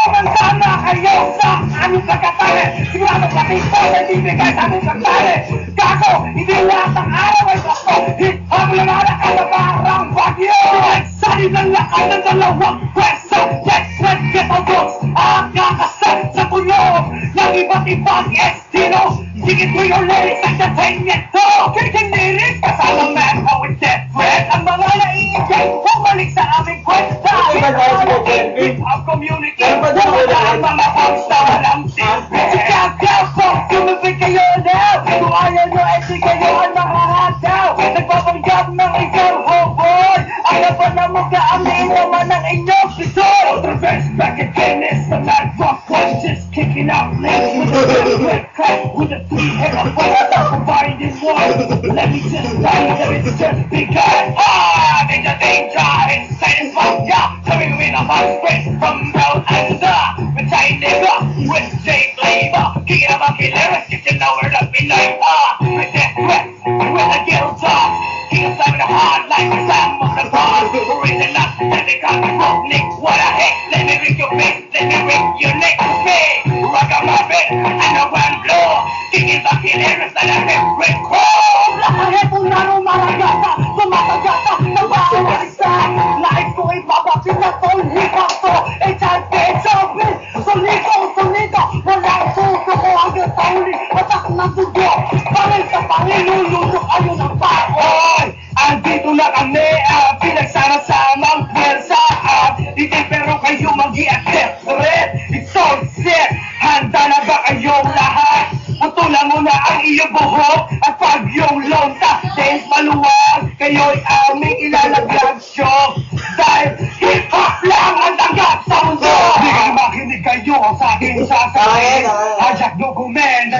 Mansama kayo sa aming pagkatali. Sigurado pati ito sa ibibigay sa aming pagkatali. Kaso, hindi lahat ng araw ay gusto. Hip-hop lang nakakala parang bagyo. Sanib ng lakas ng dalawang pwesa. Let's get our dogs. Ang kakasal sa tulog ng iba't ibang estilo. Higit mo yung lyrics, entertainment to. Kiking lyrics, kasama man, with dead friend. Ang mga naiigay, bumalik sa aming kwenta. Hip-hop community, wala ang mga hogs na walang silbi. Si Countdown Folks, sumibig kayo now. Kung ayaw nyo, di kayo ang makahataw. Nagpapanggap ng isang hoboy. Ayaw pa na magkaamin naman ang inyong pisol. Ultraverse back again, it's the mad rock one just kicking out links with a red crack with a three-headed fight combined in one. Let me just tell you that it's just begun. Danger, inside is fucked up. Coming with a hot spray from down under. With China nigga, with J flavor. Kicking up a killer, get you know where to be like, with that threat, with a guitar. King of Simon the hard like a Sam on the bar. Raising up, let me call me broke Nick. What I hate, let me ring your face, let me ring your neck. Hey, rock a muffin, and a one blow. Kicking up killers like a hip red crow. Lahat po na nung mga gata, sumasagata, nabawalisa. Nais ko ibabapin na tol, hip-hop to. HIV, solito, walang suso ko hanggang sa huli. Matak ng dugo, parang sa pangilulusok ayun ang paoy. Andito na kami, pinagsama-samang pwersa. Hindi pero kayo mag-i-accept red. It's all set, handa na ba kayong lahat? Putulan mo na ang iyong buhok at pag yung lonta dahil maluwag, kayo'y aming ilalaglag show. Dahil hip-hop lang ang tanggap sa mundo. Hindi kayo makinig kayo sa aking sasabihin. Ajak dokumen.